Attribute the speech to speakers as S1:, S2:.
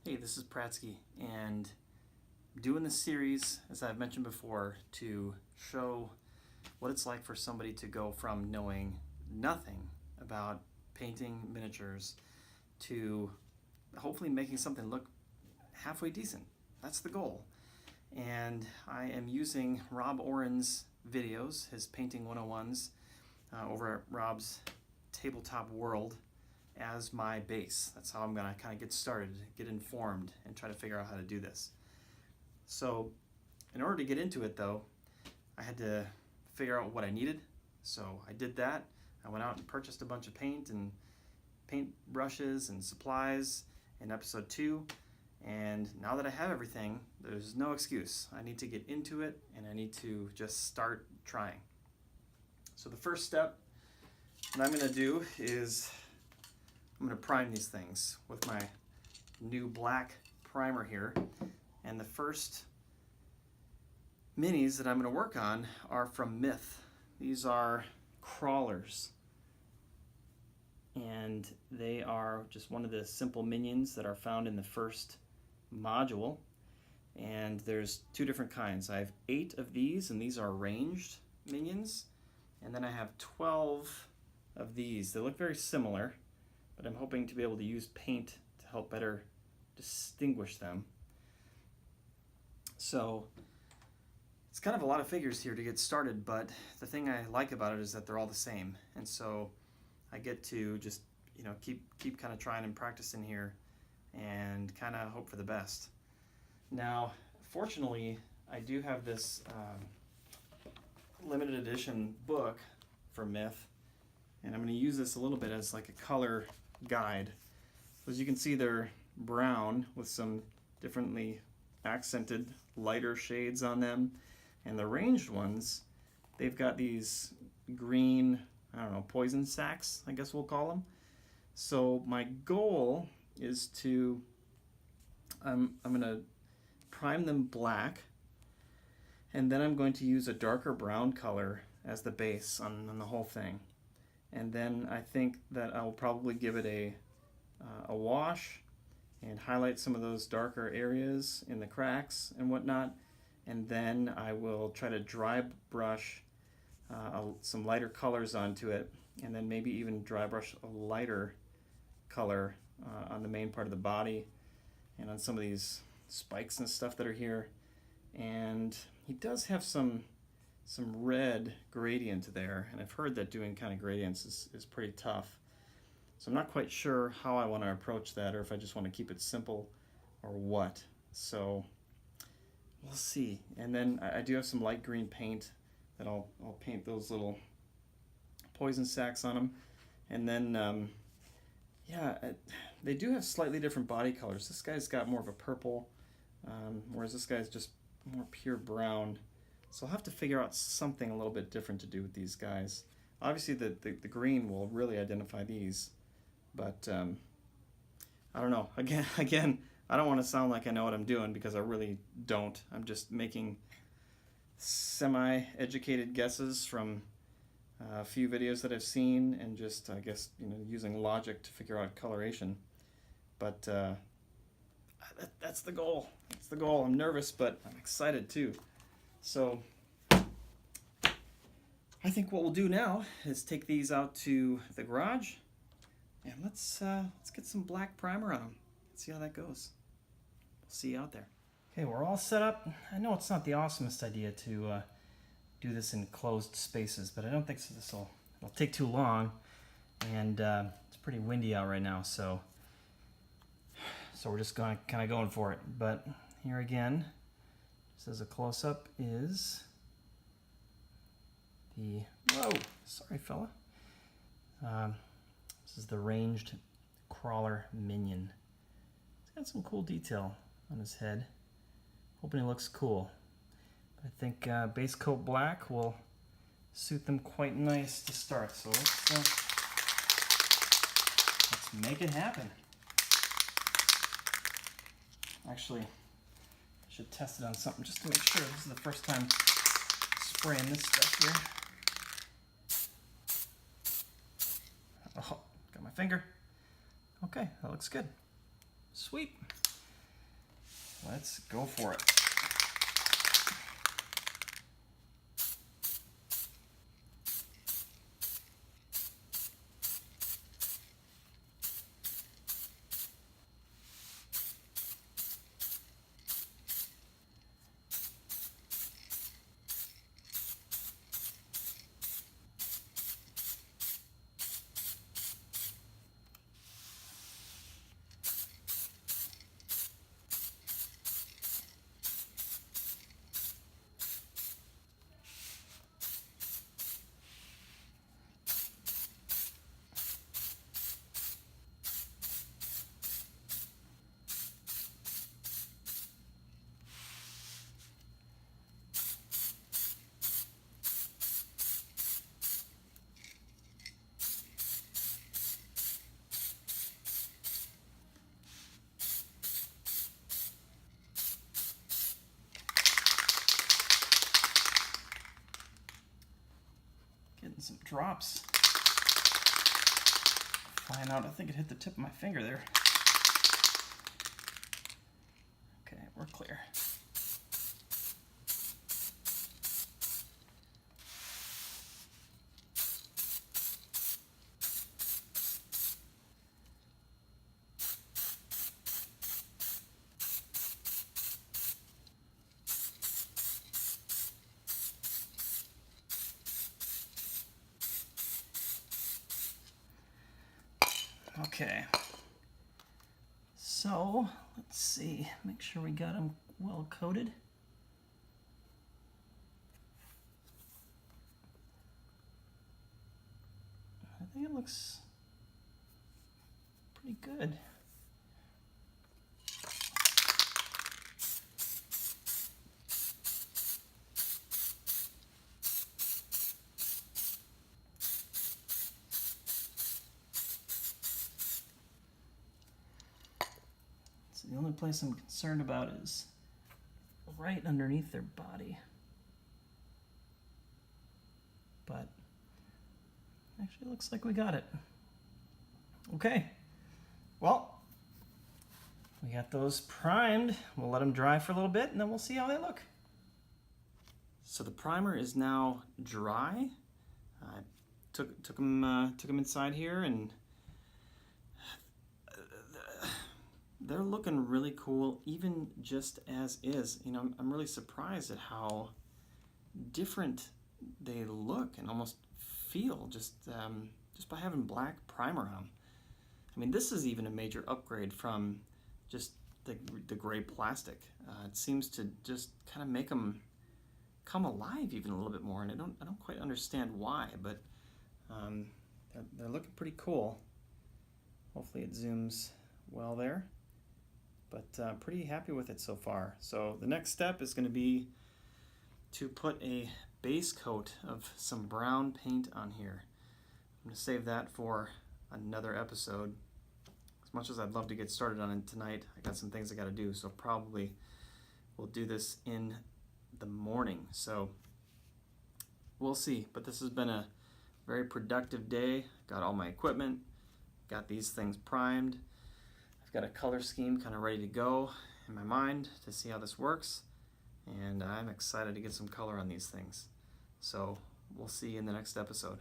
S1: Hey, this is Prattski, and I'm doing this series, as I've mentioned before, to show what it's like for somebody to go from knowing nothing about painting miniatures to hopefully making something look halfway decent. That's the goal. And I am using Rob Oren's videos, his Painting 101s, over at Rob's Tabletop World, as my base. That's how I'm gonna kind of get started, get informed, and try to figure out how to do this. So in order to get into it though, I had to figure out what I needed. So I did that. I went out and purchased a bunch of paint and paint brushes and supplies in episode 2. And now that I have everything, there's no excuse. I need to get into it and I need to just start trying. So the first step that I'm gonna do is I'm going to prime these things with my new black primer here. And the first minis that I'm going to work on are from Myth. These are crawlers. And they are just one of the simple minions that are found in the first module. And there's 2 different kinds. I have 8 of these, and these are ranged minions. And then I have 12 of these. They look very similar, but I'm hoping to be able to use paint to help better distinguish them. So it's kind of a lot of figures here to get started, but the thing I like about it is that they're all the same. And so I get to just, keep kind of trying and practicing here and kind of hope for the best. Now, fortunately, I do have this limited edition book for Myth, and I'm going to use this a little bit as like a color guide. So as you can see, they're brown with some differently accented lighter shades on them, and the ranged ones, they've got these green, poison sacks, I guess we'll call them. So my goal is to I'm going to prime them black, and then I'm going to use a darker brown color as the base on the whole thing. And then I think that I'll probably give it a wash and highlight some of those darker areas in the cracks and whatnot. And then I will try to dry brush some lighter colors onto it, and then maybe even dry brush a lighter color on the main part of the body and on some of these spikes and stuff that are here. And he does have some red gradient there, and I've heard that doing kind of gradients is pretty tough. So I'm not quite sure how I want to approach that, or if I just want to keep it simple or what. So we'll see. And then I do have some light green paint that I'll paint those little poison sacks on them. And then they do have slightly different body colors. This guy's got more of a purple, whereas this guy's just more pure brown. So I'll have to figure out something a little bit different to do with these guys. Obviously the green will really identify these, but I don't know. Again, I don't want to sound like I know what I'm doing, because I really don't. I'm just making semi-educated guesses from a few videos that I've seen, and just, I guess, using logic to figure out coloration. But that's the goal. That's the goal. I'm nervous, but I'm excited too. So I think what we'll do now is take these out to the garage, and let's get some black primer on them. Let's see how that goes. We'll see you out there. Okay, we're all set up. I know it's not the awesomest idea to do this in closed spaces, but I don't think it'll take too long, and it's pretty windy out right now, so we're just kind of going for it. But here again, just as a close-up, is the, whoa, sorry fella. This is the ranged crawler minion. He's got some cool detail on his head. Hoping he looks cool. But I think base coat black will suit them quite nice to start. So let's make it happen. Actually, I should test it on something just to make sure. This is the first time spraying this stuff here. Oh, got my finger. Okay, that looks good. Sweet. let's go for it. Getting some drops flying out. I think it hit the tip of my finger there. Okay, we're clear. Okay, so let's see, make sure we got them well coated. I think it looks pretty good. The only place I'm concerned about is right underneath their body. But actually it looks like we got it. Okay, well, we got those primed. We'll let them dry for a little bit and then we'll see how they look. So the primer is now dry. I took them inside here, and they're looking really cool, even just as is. You know, I'm really surprised at how different they look and almost feel just by having black primer on them. I mean, this is even a major upgrade from just the gray plastic. It seems to just kind of make them come alive even a little bit more, and I don't quite understand why, but they're looking pretty cool. Hopefully it zooms well there. But pretty happy with it so far. So the next step is going to be to put a base coat of some brown paint on here. I'm going to save that for another episode. As much as I'd love to get started on it tonight, I got some things I got to do, so probably we'll do this in the morning. So we'll see, but this has been a very productive day. Got all my equipment, got these things primed. I've got a color scheme kind of ready to go in my mind to see how this works, and I'm excited to get some color on these things. So we'll see you in the next episode.